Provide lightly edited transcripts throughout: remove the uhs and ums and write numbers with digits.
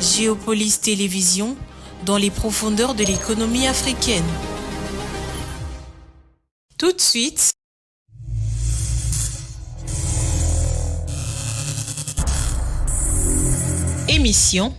Géopolis Télévision, dans les profondeurs de l'économie africaine. Tout de suite, émission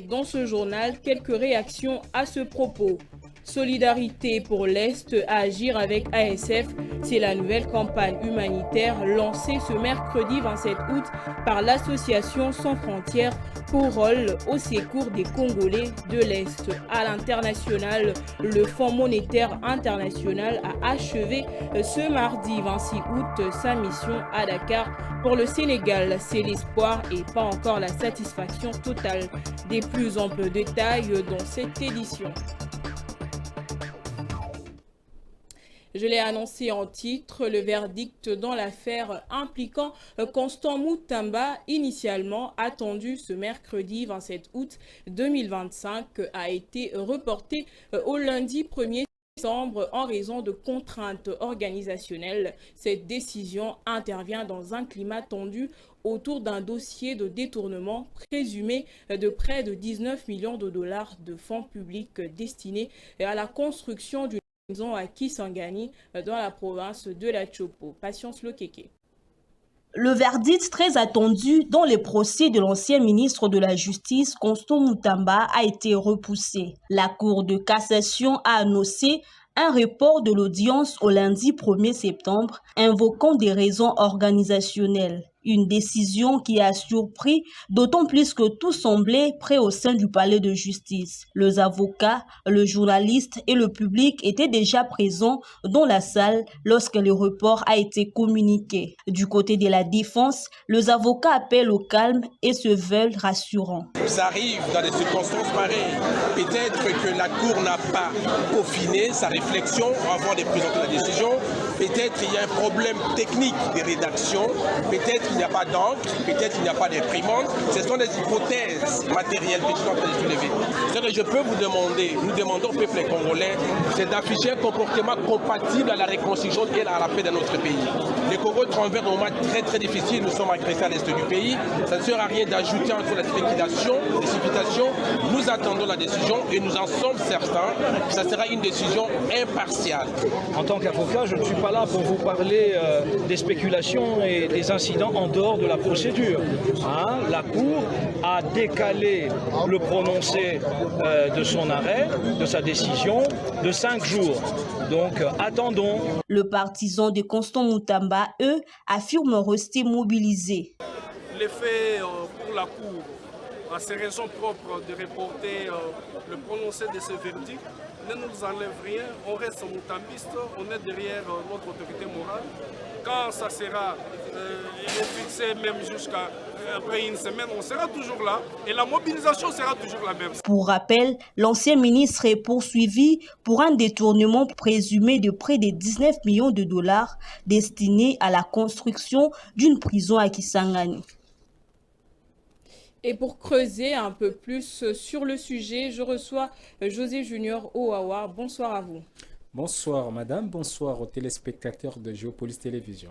dans ce journal, quelques réactions à ce propos. Solidarité pour l'Est, à agir avec ASF, c'est la nouvelle campagne humanitaire lancée ce mercredi 27 août par l'association Sans Frontières pour rôle au secours des Congolais de l'Est. À l'international, le Fonds monétaire international a achevé ce mardi 26 août sa mission à Dakar. Pour le Sénégal, c'est l'espoir et pas encore la satisfaction totale. Des plus amples détails dans cette édition. Je l'ai annoncé en titre, le verdict dans l'affaire impliquant Constant Moutamba, initialement attendu ce mercredi 27 août 2025, a été reporté au lundi 1er décembre en raison de contraintes organisationnelles. Cette décision intervient dans un climat tendu autour d'un dossier de détournement présumé de près de 19 millions de dollars de fonds publics destinés à la construction d'une maison à Kisangani dans la province de la Chopo. Patience Lokeke. Le verdict très attendu dans les procès de l'ancien ministre de la Justice, Constant Moutamba, a été repoussé. La Cour de cassation a annoncé un report de l'audience au lundi 1er septembre, invoquant des raisons organisationnelles. Une décision qui a surpris, d'autant plus que tout semblait prêt au sein du palais de justice. Les avocats, le journaliste et le public étaient déjà présents dans la salle lorsque le report a été communiqué. Du côté de la défense, les avocats appellent au calme et se veulent rassurants. Ça arrive dans des circonstances pareilles. Peut-être que la Cour n'a pas peaufiné sa réflexion avant de présenter la décision. Peut-être qu'il y a un problème technique de rédaction. Peut-être qu'il n'y a pas d'encre, peut-être qu'il n'y a pas d'imprimante. Ce sont des hypothèses matérielles que je suis en train de soulever. Ce que je peux vous demander, nous demandons au peuple congolais, c'est d'afficher un comportement compatible à la reconstruction et à la paix de notre pays. Le Congo traverse un moment très très difficile, nous sommes agressés à l'est du pays. Ça ne sert à rien d'ajouter encore la spéculation, les supputations. Nous attendons la décision et nous en sommes certains que ça sera une décision impartiale. En tant qu'avocat, je ne suis pas là pour vous parler des spéculations et des incidents en dehors de la procédure. La Cour a décalé le prononcé de son arrêt, de sa décision, de 5 jours. Donc attendons. Le partisan de Constant Moutamba, eux, affirment rester mobilisés. L'effet pour la Cour, à ses raisons propres de reporter le prononcé de ce verdict, ne nous enlève rien. On reste moutambiste, on est derrière notre autorité morale. Quand ça sera fixé même jusqu'à après une semaine, on sera toujours là et la mobilisation sera toujours la même. Pour rappel, l'ancien ministre est poursuivi pour un détournement présumé de près de 19 millions de dollars destiné à la construction d'une prison à Kisangani. Et pour creuser un peu plus sur le sujet, je reçois José Junior Owawa. Bonsoir à vous. Bonsoir madame, bonsoir aux téléspectateurs de Géopolis Télévision.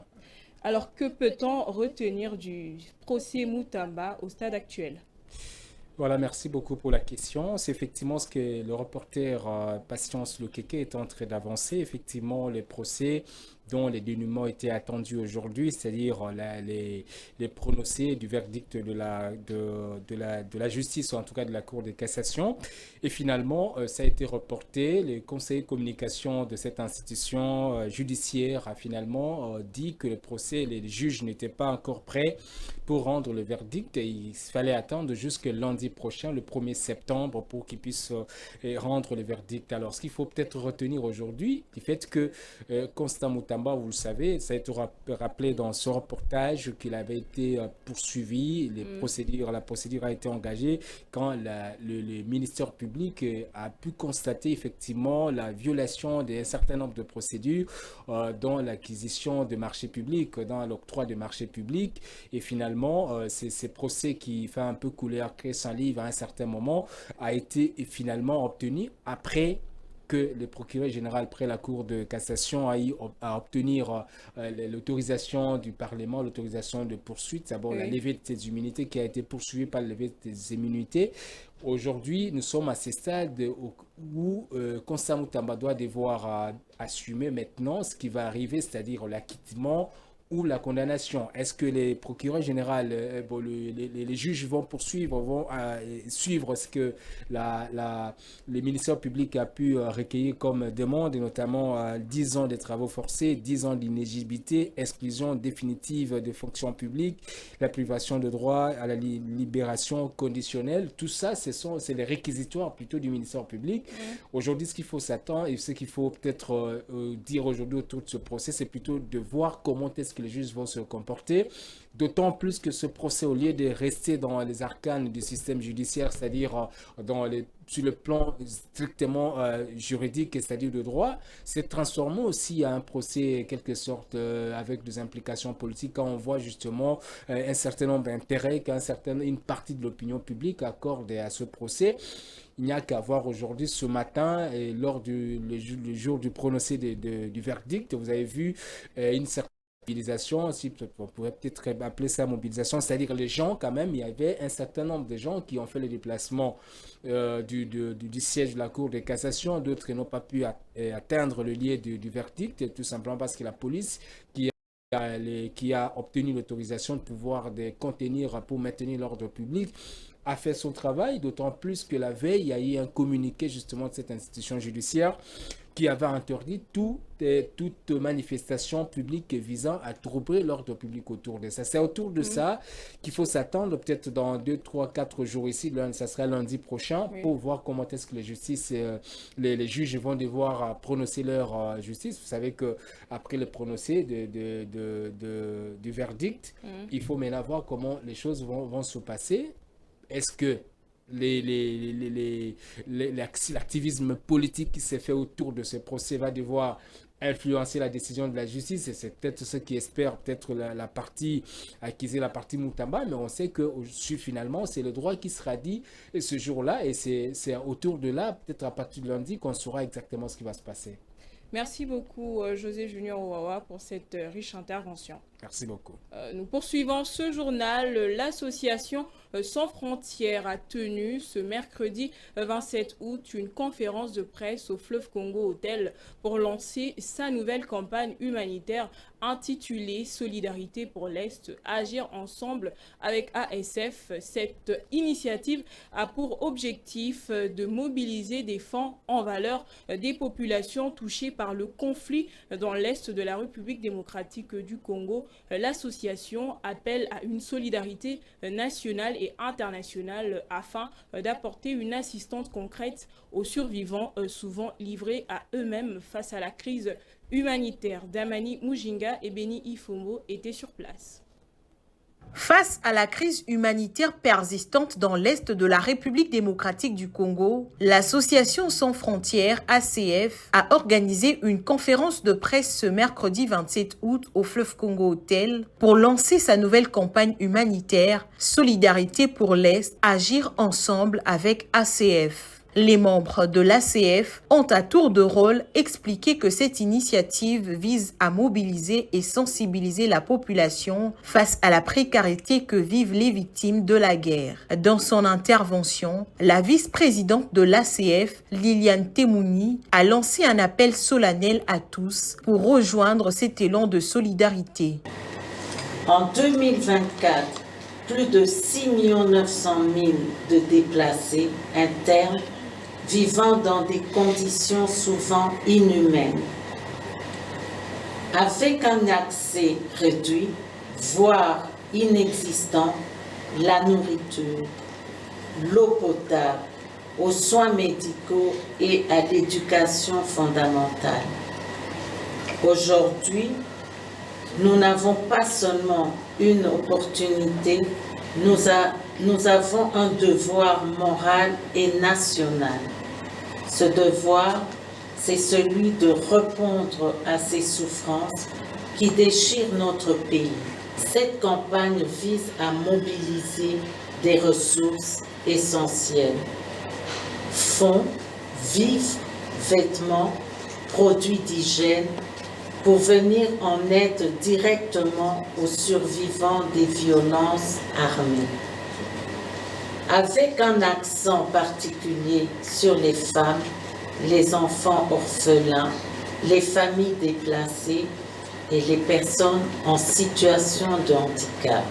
Alors que peut-on retenir du procès Moutamba au stade actuel ? Voilà, merci beaucoup pour la question. C'est effectivement ce que le reporter Patience Lokeke est en train d'avancer. Effectivement, les procès dont les dénouements étaient attendus aujourd'hui, c'est-à-dire les prononcés du verdict de la justice, ou en tout cas de la Cour de cassation. Et finalement, ça a été reporté. Le conseil de communication de cette institution judiciaire a finalement dit que le procès, les juges n'étaient pas encore prêts pour rendre le verdict. Et il fallait attendre jusqu'à lundi prochain, le 1er septembre, pour qu'ils puissent rendre le verdict. Alors, ce qu'il faut peut-être retenir aujourd'hui, du fait que Constant Moutamba, vous le savez, ça a été rappelé dans ce reportage qu'il avait été poursuivi, la procédure a été engagée quand le ministère public a pu constater effectivement la violation d'un certain nombre de procédures dans l'acquisition de marchés publics, dans l'octroi de marchés publics. Et finalement, ces procès qui fait un peu couler à sans livre à un certain moment a été finalement obtenu après que le procureur général près la Cour de cassation a eu à obtenir l'autorisation du Parlement, l'autorisation de poursuite, d'abord la levée de ses immunités qui a été poursuivie par la levée de ses immunités. Aujourd'hui, nous sommes à ce stade où Constant Moutamba doit devoir assumer maintenant ce qui va arriver, c'est-à-dire l'acquittement ou la condamnation. Est-ce que les procureurs généraux, les juges vont poursuivre, vont suivre ce que le ministère public a pu recueillir comme demande, et notamment 10 ans de travaux forcés, 10 ans d'inéligibilité, exclusion définitive des fonctions publiques, la privation de droit à la libération conditionnelle. Tout ça, c'est les réquisitoires plutôt du ministère public. Aujourd'hui, ce qu'il faut s'attendre et ce qu'il faut peut-être dire aujourd'hui autour de ce procès, c'est plutôt de voir comment est-ce que les juges vont se comporter, d'autant plus que ce procès, au lieu de rester dans les arcanes du système judiciaire, c'est-à-dire sur le plan strictement juridique, c'est-à-dire de droit, s'est transformé aussi à un procès, quelque sorte, avec des implications politiques, quand on voit justement un certain nombre d'intérêts qu'une partie de l'opinion publique accorde à ce procès. Il n'y a qu'à voir aujourd'hui, ce matin, et lors le jour du prononcé du verdict, vous avez vu une certaine mobilisation, si on pourrait peut-être appeler ça mobilisation, c'est-à-dire les gens quand même, il y avait un certain nombre de gens qui ont fait le déplacement du siège de la Cour de cassation, d'autres qui n'ont pas pu atteindre le lieu du verdict, tout simplement parce que la police qui a obtenu l'autorisation de pouvoir contenir pour maintenir l'ordre public a fait son travail, d'autant plus que la veille, il y a eu un communiqué justement de cette institution judiciaire qui avait interdit toute manifestation publique visant à troubler l'ordre public autour de ça. C'est autour de ça qu'il faut s'attendre, peut-être dans 2, 3, 4 jours ici, ça sera lundi prochain, pour voir comment est-ce que les juges vont devoir prononcer leur justice. Vous savez qu'après le prononcé du verdict, il faut maintenant voir comment les choses vont se passer. Est-ce que l'activisme politique qui s'est fait autour de ce procès va devoir influencer la décision de la justice? Et c'est peut-être ce qui espère peut-être la partie acquise, la partie Moutamba, mais on sait que finalement c'est le droit qui sera dit ce jour-là, et c'est autour de là, peut-être à partir de lundi, qu'on saura exactement ce qui va se passer. Merci beaucoup José Junior Ouawa pour cette riche intervention. Merci beaucoup. Nous poursuivons ce journal. L'association Sans Frontières a tenu ce mercredi 27 août une conférence de presse au Fleuve Congo Hôtel pour lancer sa nouvelle campagne humanitaire intitulée Solidarité pour l'Est, agir ensemble avec ASF. Cette initiative a pour objectif de mobiliser des fonds en valeur des populations touchées par le conflit dans l'Est de la République démocratique du Congo. L'association appelle à une solidarité nationale et internationale afin d'apporter une assistance concrète aux survivants souvent livrés à eux-mêmes face à la crise humanitaire. Damani Mujinga et Beni Ifomo étaient sur place. Face à la crise humanitaire persistante dans l'Est de la République démocratique du Congo, l'Association Sans Frontières, ACF, a organisé une conférence de presse ce mercredi 27 août au Fleuve Congo Hôtel pour lancer sa nouvelle campagne humanitaire Solidarité pour l'Est, agir ensemble avec ACF. Les membres de l'ACF ont à tour de rôle expliqué que cette initiative vise à mobiliser et sensibiliser la population face à la précarité que vivent les victimes de la guerre. Dans son intervention, la vice-présidente de l'ACF, Liliane Temouni, a lancé un appel solennel à tous pour rejoindre cet élan de solidarité. En 2024, plus de 6 900 000 de déplacés internes vivant dans des conditions souvent inhumaines. Avec un accès réduit, voire inexistant, la nourriture, l'eau potable, aux soins médicaux et à l'éducation fondamentale. Aujourd'hui, nous n'avons pas seulement une opportunité, nous avons un devoir moral et national. Ce devoir, c'est celui de répondre à ces souffrances qui déchirent notre pays. Cette campagne vise à mobiliser des ressources essentielles. Fonds, vivres, vêtements, produits d'hygiène, pour venir en aide directement aux survivants des violences armées. Avec un accent particulier sur les femmes, les enfants orphelins, les familles déplacées et les personnes en situation de handicap.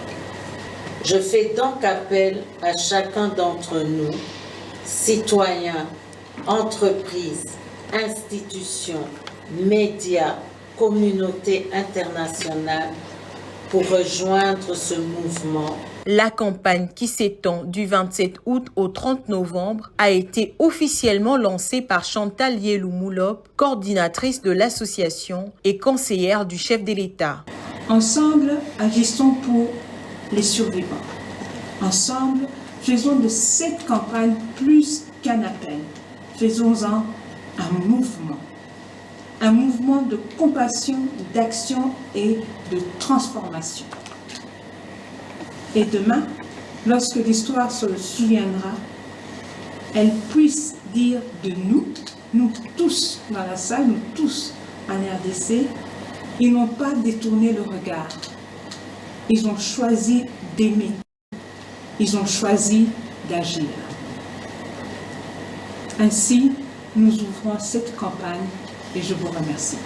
Je fais donc appel à chacun d'entre nous, citoyens, entreprises, institutions, médias, communauté internationale, pour rejoindre ce mouvement. La campagne qui s'étend du 27 août au 30 novembre a été officiellement lancée par Chantal Yelou-Moulop, coordinatrice de l'association et conseillère du chef de l'État. Ensemble, agissons pour les survivants. Ensemble, faisons de cette campagne plus qu'un appel. Faisons-en un mouvement. Un mouvement de compassion, d'action et de transformation. Et demain, lorsque l'histoire se souviendra, elle puisse dire de nous tous dans la salle, nous tous en RDC, ils n'ont pas détourné le regard. Ils ont choisi d'aimer. Ils ont choisi d'agir. Ainsi, nous ouvrons cette campagne et je vous remercie.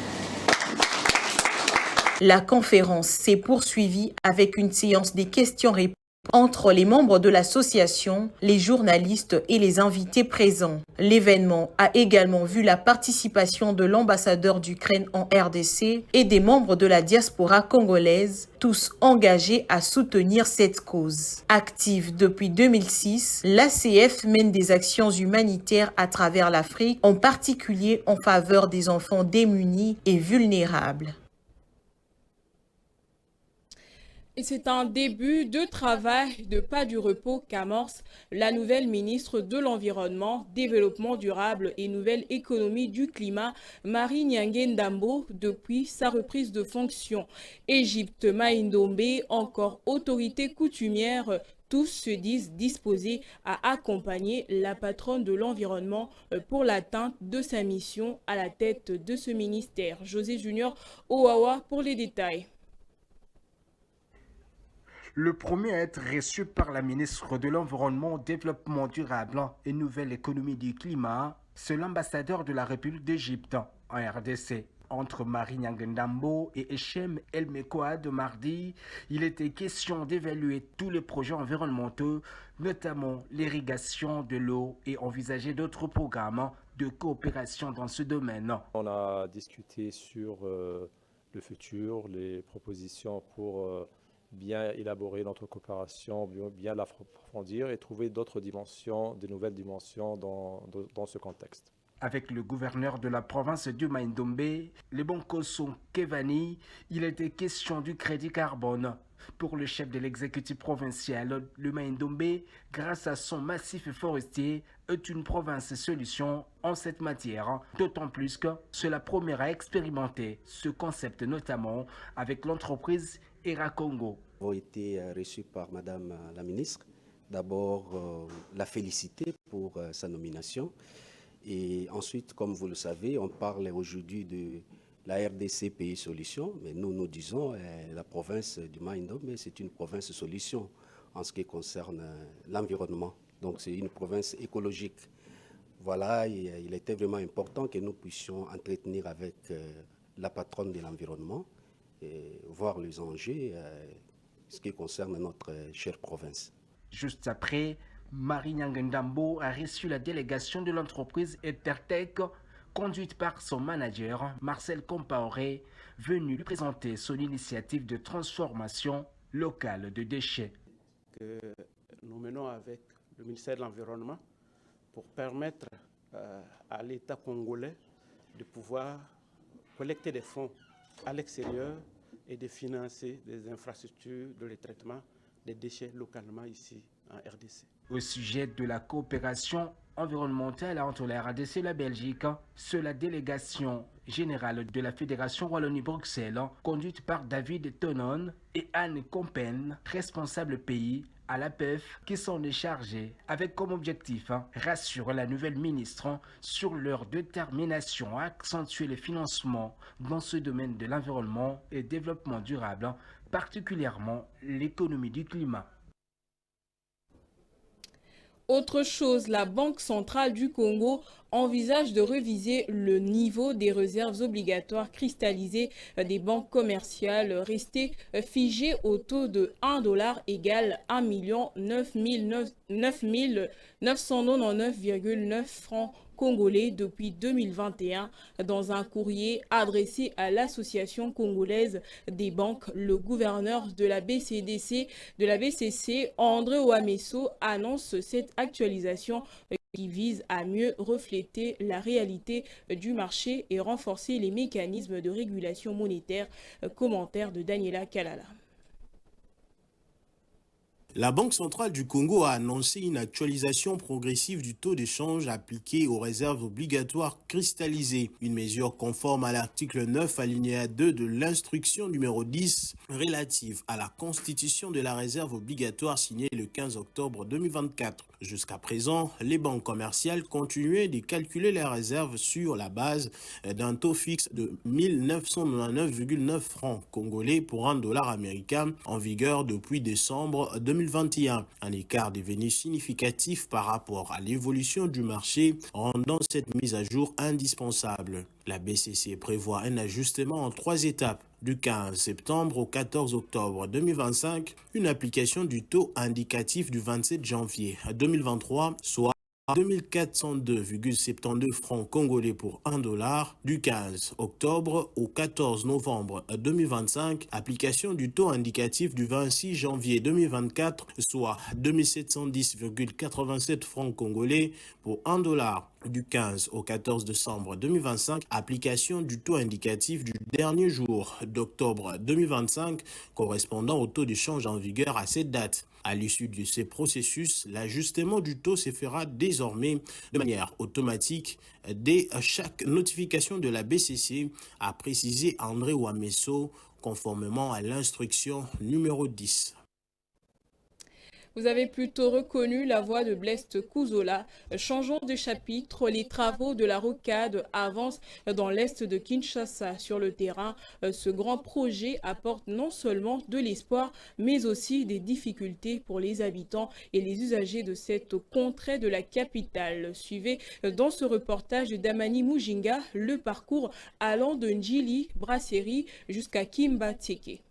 La conférence s'est poursuivie avec une séance des questions-réponses entre les membres de l'association, les journalistes et les invités présents. L'événement a également vu la participation de l'ambassadeur d'Ukraine en RDC et des membres de la diaspora congolaise, tous engagés à soutenir cette cause. Active depuis 2006, l'ACF mène des actions humanitaires à travers l'Afrique, en particulier en faveur des enfants démunis et vulnérables. Et c'est un début de travail de pas du repos qu'amorce la nouvelle ministre de l'Environnement, Développement durable et Nouvelle économie du climat, Marie Nyange Ndambo, depuis sa reprise de fonction. Égypte, Maïndombe, encore autorité coutumière, tous se disent disposés à accompagner la patronne de l'environnement pour l'atteinte de sa mission à la tête de ce ministère. José Junior Owawa pour les détails. Le premier à être reçu par la ministre de l'Environnement, Développement durable et Nouvelle économie du climat, c'est l'ambassadeur de la République d'Égypte en RDC. Entre Marie Nyange Ndambo et Echem El Mekouad mardi, il était question d'évaluer tous les projets environnementaux, notamment l'irrigation de l'eau, et envisager d'autres programmes de coopération dans ce domaine. On a discuté sur le futur, les propositions pour bien élaborer notre coopération, bien l'approfondir et trouver d'autres dimensions, de nouvelles dimensions dans ce contexte. Avec le gouverneur de la province du Maïndombe, le Bonkoso Kevani, il était question du crédit carbone. Pour le chef de l'exécutif provincial, le Maïndombe, grâce à son massif forestier, est une province solution en cette matière, d'autant plus que c'est la première à expérimenter ce concept, notamment avec l'entreprise ERA Congo. Ont été reçus par Madame la ministre. D'abord, la féliciter pour sa nomination. Et ensuite, comme vous le savez, on parle aujourd'hui de la RDC Pays Solution, mais nous disons la province du Mai-Ndombe, c'est une province solution en ce qui concerne l'environnement. Donc c'est une province écologique. Voilà, il était vraiment important que nous puissions entretenir avec la patronne de l'environnement et voir les enjeux ce qui concerne notre chère province. Juste après, Marie Nyangendambo a reçu la délégation de l'entreprise Ethertech conduite par son manager Marcel Compaoré, venu lui présenter son initiative de transformation locale de déchets. Que nous menons avec le ministère de l'Environnement pour permettre à l'État congolais de pouvoir collecter des fonds à l'extérieur et de financer des infrastructures de traitement des déchets localement ici en RDC. Au sujet de la coopération environnementale entre la RDC et la Belgique, c'est la délégation générale de la Fédération Wallonie-Bruxelles, conduite par David Tonon et Anne Compen, responsable pays à l'APEF, qui sont déchargés avec comme objectif rassurer la nouvelle ministre sur leur détermination à accentuer le financement dans ce domaine de l'environnement et développement durable, particulièrement l'économie du climat. Autre chose, la Banque centrale du Congo envisage de réviser le niveau des réserves obligatoires cristallisées des banques commerciales restées figées au taux de $1 égale 1 999,9 francs congolais depuis 2021. Dans un courrier adressé à l'Association congolaise des banques, le gouverneur de la BCC, André Ouamesso, annonce cette actualisation qui vise à mieux refléter la réalité du marché et renforcer les mécanismes de régulation monétaire. Commentaire de Daniela Kalala. La Banque centrale du Congo a annoncé une actualisation progressive du taux d'échange appliqué aux réserves obligatoires cristallisées, une mesure conforme à l'article 9 alinéa 2 de l'instruction numéro 10 relative à la constitution de la réserve obligatoire signée le 15 octobre 2024. Jusqu'à présent, les banques commerciales continuaient de calculer les réserves sur la base d'un taux fixe de 1999,9 francs congolais pour $1 américain en vigueur depuis décembre 2021. Un écart devenu significatif par rapport à l'évolution du marché, rendant cette mise à jour indispensable. La BCC prévoit un ajustement en 3 étapes. Du 15 septembre au 14 octobre 2025, une application du taux indicatif du 27 janvier 2023, soit 2402,72 francs congolais pour $1 du 15 octobre au 14 novembre 2025, application du taux indicatif du 26 janvier 2024, soit 2710,87 francs congolais pour $1 du 15 au 14 décembre 2025, application du taux indicatif du dernier jour d'octobre 2025 correspondant au taux d'échange en vigueur à cette date. À l'issue de ces processus, l'ajustement du taux se fera désormais de manière automatique dès chaque notification de la BCC, a précisé André Ouamesso, conformément à l'instruction numéro 10. Vous avez plutôt reconnu la voix de Blaise Kouzola. Changeons de chapitre. Les travaux de la rocade avancent dans l'est de Kinshasa. Sur le terrain, ce grand projet apporte non seulement de l'espoir, mais aussi des difficultés pour les habitants et les usagers de cette contrée de la capitale. Suivez dans ce reportage d'Amani Mujinga le parcours allant de Njili Brasserie jusqu'à Kimba Tieke.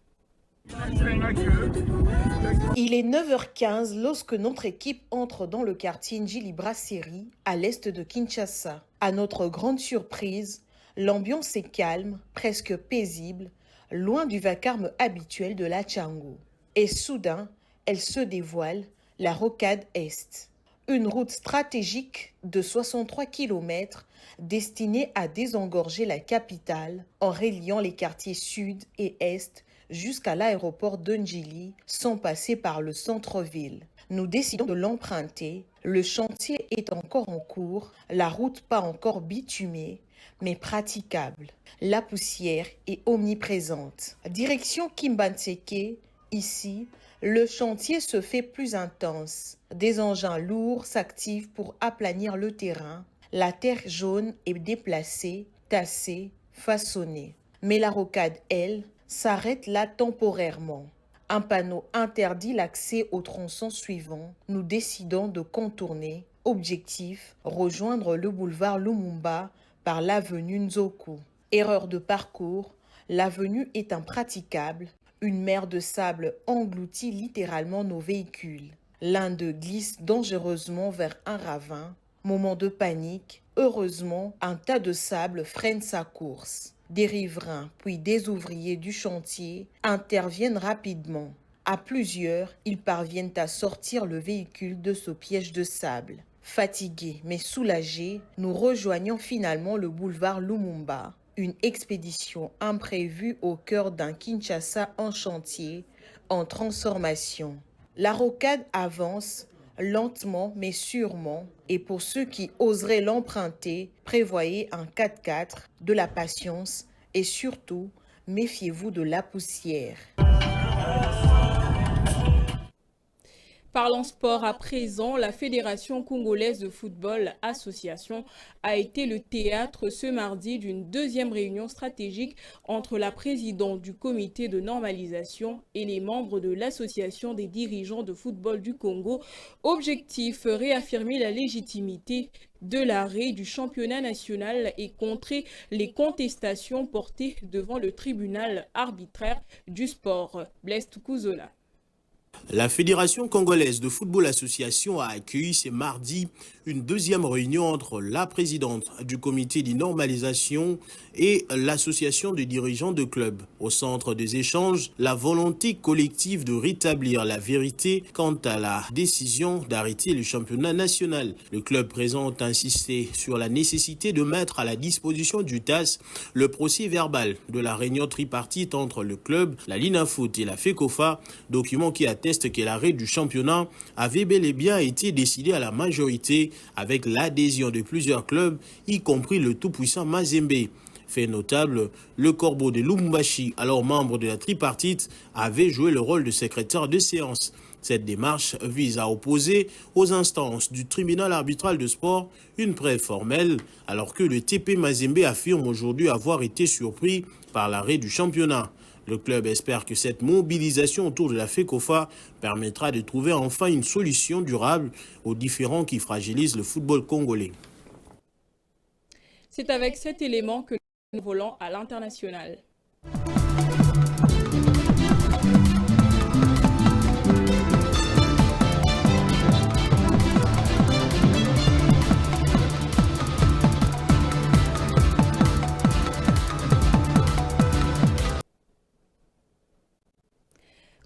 Il est 9h15 lorsque notre équipe entre dans le quartier Njili Brasserie, à l'est de Kinshasa. À notre grande surprise, l'ambiance est calme, presque paisible, loin du vacarme habituel de la Tchango. Et soudain, elle se dévoile, la rocade Est. Une route stratégique de 63 km destinée à désengorger la capitale en reliant les quartiers sud et est jusqu'à l'aéroport de Njili, sans passer par le centre-ville. Nous décidons de l'emprunter. Le chantier est encore en cours, la route pas encore bitumée, mais praticable. La poussière est omniprésente. Direction Kimba Tieke, ici, le chantier se fait plus intense. Des engins lourds s'activent pour aplanir le terrain. La terre jaune est déplacée, tassée, façonnée. Mais la rocade, elle, s'arrête là temporairement. Un panneau interdit l'accès au tronçon suivant. Nous décidons de contourner. Objectif, rejoindre le boulevard Lumumba par l'avenue Nzoku. Erreur de parcours, l'avenue est impraticable. Une mer de sable engloutit littéralement nos véhicules. L'un d'eux glisse dangereusement vers un ravin. Moment de panique, heureusement, un tas de sable freine sa course. Des riverains puis des ouvriers du chantier interviennent rapidement. À plusieurs, ils parviennent à sortir le véhicule de ce piège de sable. Fatigués mais soulagés, nous rejoignons finalement le boulevard Lumumba. Une expédition imprévue au cœur d'un Kinshasa en chantier, en transformation. La rocade avance lentement mais sûrement, et pour ceux qui oseraient l'emprunter, prévoyez un 4x4, de la patience et surtout, méfiez-vous de la poussière. Parlons sport à présent, la Fédération congolaise de football association a été le théâtre ce mardi d'une deuxième réunion stratégique entre la présidente du comité de normalisation et les membres de l'association des dirigeants de football du Congo. Objectif, réaffirmer la légitimité de l'arrêt du championnat national et contrer les contestations portées devant le tribunal arbitraire du sport. Blaise Tukuzola. La Fédération congolaise de football association a accueilli ce mardi une deuxième réunion entre la présidente du comité de normalisation et l'association de dirigeants de clubs. Au centre des échanges, la volonté collective de rétablir la vérité quant à la décision d'arrêter le championnat national. Le club présent a insisté sur la nécessité de mettre à la disposition du TAS le procès verbal de la réunion tripartite entre le club, la Linafoot et la FECOFA, document qui atteste que l'arrêt du championnat avait bel et bien été décidé à la majorité avec l'adhésion de plusieurs clubs, y compris le tout-puissant Mazembe. Fait notable, le Corbeau de Lubumbashi, alors membre de la tripartite, avait joué le rôle de secrétaire de séance. Cette démarche vise à opposer aux instances du tribunal arbitral de sport une preuve formelle, alors que le TP Mazembe affirme aujourd'hui avoir été surpris par l'arrêt du championnat. Le club espère que cette mobilisation autour de la FECOFA permettra de trouver enfin une solution durable aux différends qui fragilisent le football congolais. C'est avec cet élément que nous volons à l'international.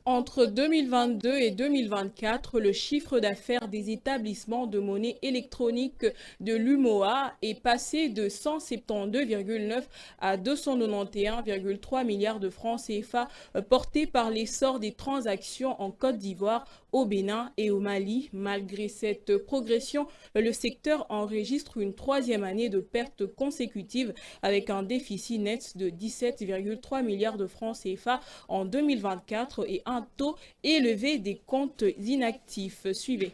Entre 2022 et 2024, le chiffre d'affaires des établissements de monnaie électronique de l'UMOA est passé de 172,9 à 291,3 milliards de francs CFA, porté par l'essor des transactions en Côte d'Ivoire, au Bénin et au Mali. Malgré cette progression, le secteur enregistre une troisième année de pertes consécutives avec un déficit net de 17,3 milliards de francs CFA en 2024 et un taux élevé des comptes inactifs. Suivez.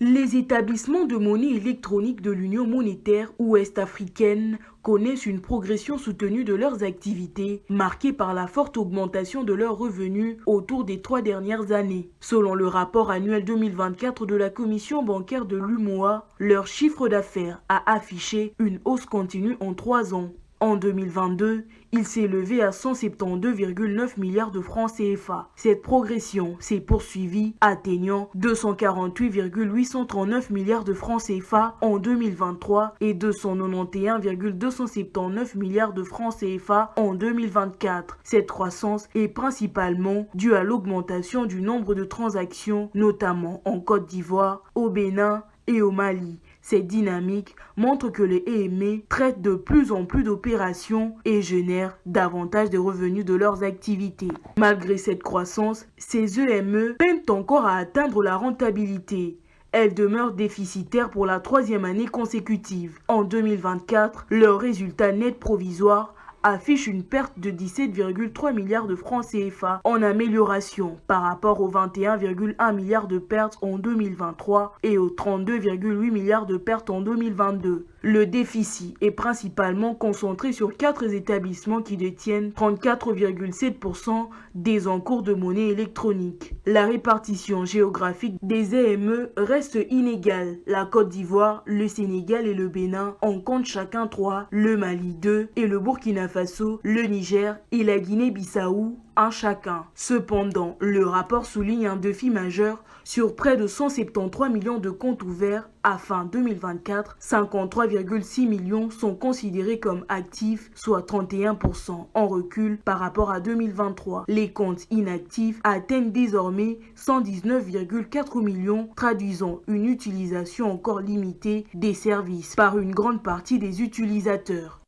Les établissements de monnaie électronique de l'Union monétaire ouest-africaine connaissent une progression soutenue de leurs activités, marquée par la forte augmentation de leurs revenus au cours des 3 dernières années. Selon le rapport annuel 2024 de la Commission bancaire de l'UMOA, leur chiffre d'affaires a affiché une hausse continue en 3 ans. En 2022, il s'est élevé à 172,9 milliards de francs CFA. Cette progression s'est poursuivie, atteignant 248,839 milliards de francs CFA en 2023 et 291,279 milliards de francs CFA en 2024. Cette croissance est principalement due à l'augmentation du nombre de transactions, notamment en Côte d'Ivoire, au Bénin et au Mali. Cette dynamique montre que les EME traitent de plus en plus d'opérations et génèrent davantage de revenus de leurs activités. Malgré cette croissance, ces EME peinent encore à atteindre la rentabilité. Elles demeurent déficitaires pour la 3e année consécutive. En 2024, leur résultat net provisoire affiche une perte de 17,3 milliards de francs CFA en amélioration par rapport aux 21,1 milliards de pertes en 2023 et aux 32,8 milliards de pertes en 2022. Le déficit est principalement concentré sur 4 établissements qui détiennent 34,7% des encours de monnaie électronique. La répartition géographique des EME reste inégale. La Côte d'Ivoire, le Sénégal et le Bénin en comptent chacun 3, le Mali 2 et le Burkina Faso, le Niger et la Guinée-Bissau un chacun. Cependant, le rapport souligne un défi majeur sur près de 173 millions de comptes ouverts à fin 2024. 53,6 millions sont considérés comme actifs, soit 31% en recul par rapport à 2023. Les comptes inactifs atteignent désormais 119,4 millions, traduisant une utilisation encore limitée des services par une grande partie des utilisateurs.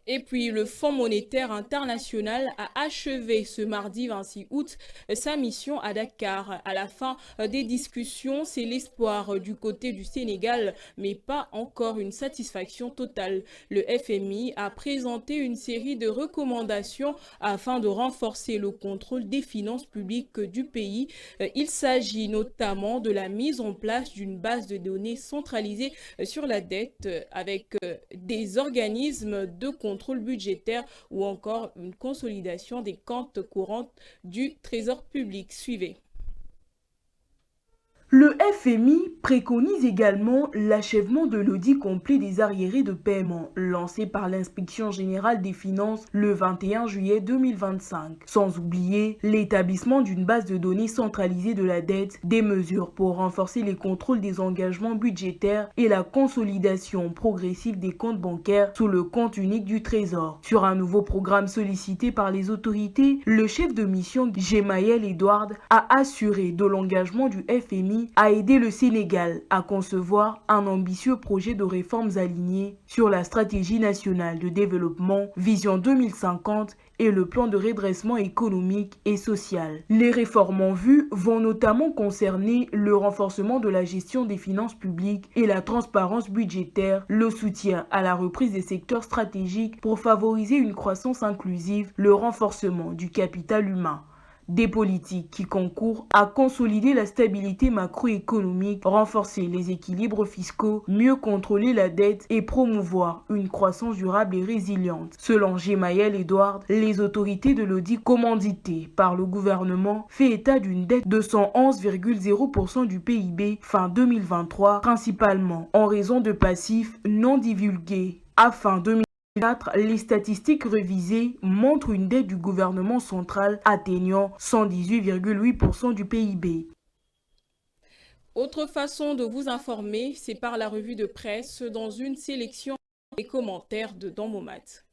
Et puis, le Fonds monétaire international a achevé ce mardi 26 août sa mission à Dakar. À la fin des discussions, c'est l'espoir du côté du Sénégal, mais pas encore une satisfaction totale. Le FMI a présenté une série de recommandations afin de renforcer le contrôle des finances publiques du pays. Il s'agit notamment de la mise en place d'une base de données centralisée sur la dette avec des organismes de contrôle budgétaire ou encore une consolidation des comptes courantes du Trésor public. Suivez. Le FMI préconise également l'achèvement de l'audit complet des arriérés de paiement lancé par l'Inspection générale des finances le 21 juillet 2025, sans oublier l'établissement d'une base de données centralisée de la dette, des mesures pour renforcer les contrôles des engagements budgétaires et la consolidation progressive des comptes bancaires sous le compte unique du Trésor. Sur un nouveau programme sollicité par les autorités, le chef de mission Gemayel Edouard a assuré de l'engagement du FMI à aider le Sénégal à concevoir un ambitieux projet de réformes aligné sur la stratégie nationale de développement Vision 2050 et le plan de redressement économique et social. Les réformes en vue vont notamment concerner le renforcement de la gestion des finances publiques et la transparence budgétaire, le soutien à la reprise des secteurs stratégiques pour favoriser une croissance inclusive, le renforcement du capital humain. Des politiques qui concourent à consolider la stabilité macroéconomique, renforcer les équilibres fiscaux, mieux contrôler la dette et promouvoir une croissance durable et résiliente. Selon Gemayel Edouard, les autorités de l'audit commanditées par le gouvernement fait état d'une dette de 111,0% du PIB fin 2023, principalement en raison de passifs non divulgués. À fin 2024, les statistiques révisées montrent une dette du gouvernement central atteignant 118,8% du PIB. Autre façon de vous informer, c'est par la revue de presse dans une sélection des commentaires de Danmomat.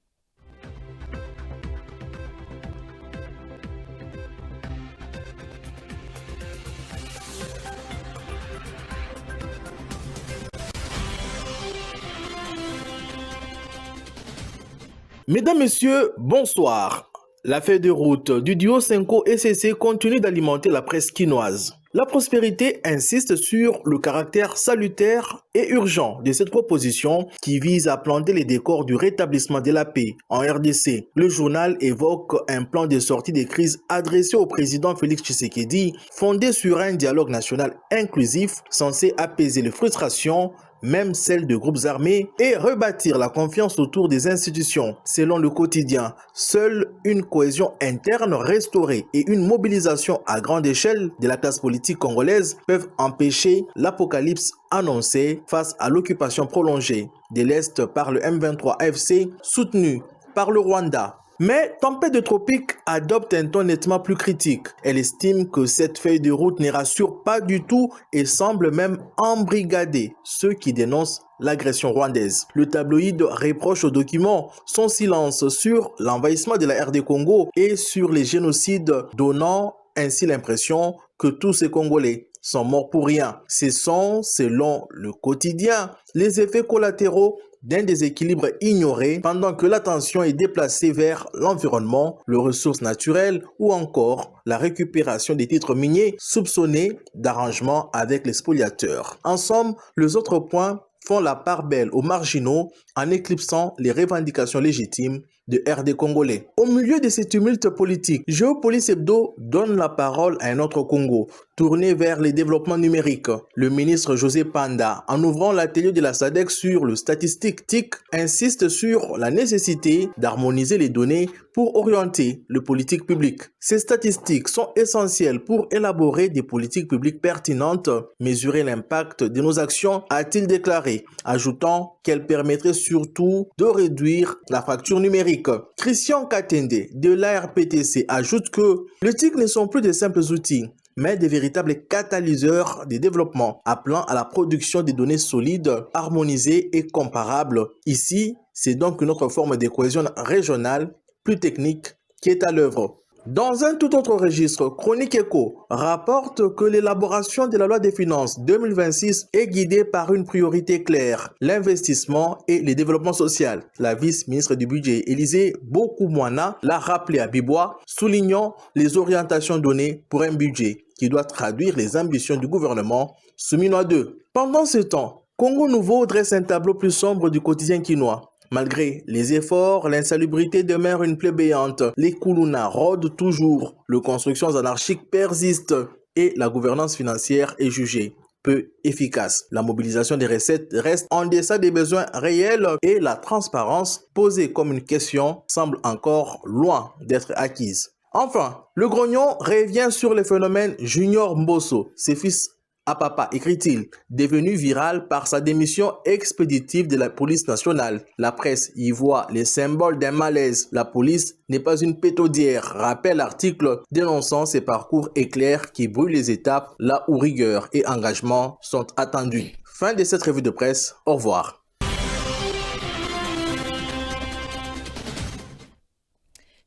Mesdames, Messieurs, bonsoir. La feuille de route du duo Senko-ECC continue d'alimenter la presse quinoise. La prospérité insiste sur le caractère salutaire et urgent de cette proposition qui vise à planter les décors du rétablissement de la paix en RDC. Le journal évoque un plan de sortie des crises adressé au président Félix Tshisekedi, fondé sur un dialogue national inclusif censé apaiser les frustrations, même celles de groupes armés, et rebâtir la confiance autour des institutions. Selon le quotidien, seule une cohésion interne restaurée et une mobilisation à grande échelle de la classe politique congolaise peuvent empêcher l'apocalypse annoncée face à l'occupation prolongée de l'Est par le M23 AFC soutenu par le Rwanda. Mais Tempête de Tropique adopte un ton nettement plus critique. Elle estime que cette feuille de route ne rassure pas du tout et semble même embrigader ceux qui dénoncent l'agression rwandaise. Le tabloïd reproche au document son silence sur l'envahissement de la RD Congo et sur les génocides, donnant ainsi l'impression que tous ces Congolais sont morts pour rien. Ce sont, selon le quotidien, les effets collatéraux d'un déséquilibre ignoré pendant que l'attention est déplacée vers l'environnement, les ressources naturelles ou encore la récupération des titres miniers soupçonnés d'arrangement avec les spoliateurs. En somme, les autres points font la part belle aux marginaux en éclipsant les revendications légitimes de RD congolais. Au milieu de ces tumultes politiques, Géopolis Hebdo donne la parole à un autre Congo, tourné vers les développements numériques. Le ministre José Panda, en ouvrant l'atelier de la SADC sur le statistique TIC, insiste sur la nécessité d'harmoniser les données pour orienter les politiques publiques. Ces statistiques sont essentielles pour élaborer des politiques publiques pertinentes, mesurer l'impact de nos actions, a-t-il déclaré, ajoutant qu'elles permettraient surtout de réduire la fracture numérique. Christian Katende de l'ARPTC ajoute que les TIC ne sont plus de simples outils, mais des véritables catalyseurs de développement, appelant à la production de données solides, harmonisées et comparables. Ici, c'est donc une autre forme de cohésion régionale, plus technique, qui est à l'œuvre. Dans un tout autre registre, Chronique Éco rapporte que l'élaboration de la loi des finances 2026 est guidée par une priorité claire, l'investissement et le développement social. La vice-ministre du budget, Élisée Bokoumouana, l'a rappelé à Bibois, soulignant les orientations données pour un budget qui doit traduire les ambitions du gouvernement Souminois 2. Pendant ce temps, Congo Nouveau dresse un tableau plus sombre du quotidien quinois. Malgré les efforts, l'insalubrité demeure une plaie béante. Les Koulouna rôdent toujours, les constructions anarchiques persistent et la gouvernance financière est jugée peu efficace. La mobilisation des recettes reste en deçà des besoins réels et la transparence, posée comme une question, semble encore loin d'être acquise. Enfin, le grognon revient sur le phénomène Junior Mbosso, ses fils à papa, écrit-il, devenu viral par sa démission expéditive de la police nationale. La presse y voit les symboles d'un malaise. La police n'est pas une pétaudière, rappelle l'article dénonçant ses parcours éclairs qui brûlent les étapes là où rigueur et engagement sont attendus. Fin de cette revue de presse, au revoir.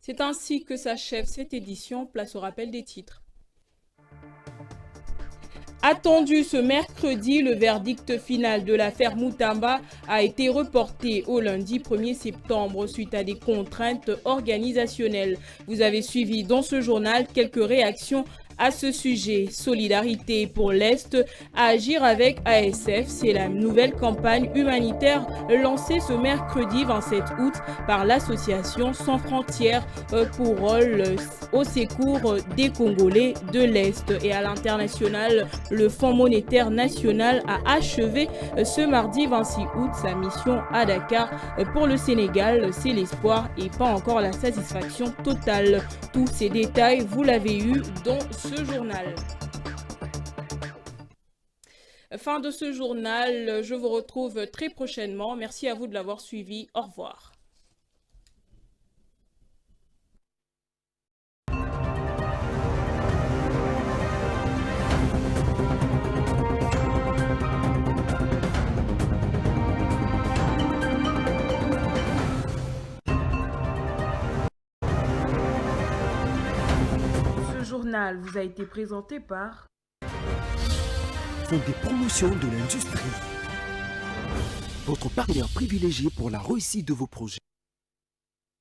C'est ainsi que s'achève cette édition. Place au rappel des titres. Attendu ce mercredi, le verdict final de l'affaire Moutamba a été reporté au lundi 1er septembre suite à des contraintes organisationnelles. Vous avez suivi dans ce journal quelques réactions à ce sujet. Solidarité pour l'Est, agir avec ASF, c'est la nouvelle campagne humanitaire lancée ce mercredi 27 août par l'association Sans Frontières pour rôle au secours des Congolais de l'Est. Et à l'international, le Fonds monétaire national a achevé ce mardi 26 août sa mission à Dakar. Pour le Sénégal, c'est l'espoir et pas encore la satisfaction totale. Tous ces détails, vous l'avez eu dans ce journal. Fin de ce journal, je vous retrouve très prochainement. Merci à vous de l'avoir suivi. Au revoir. Ce journal vous a été présenté par Fonds des promotions de l'industrie. Votre partenaire privilégié pour la réussite de vos projets.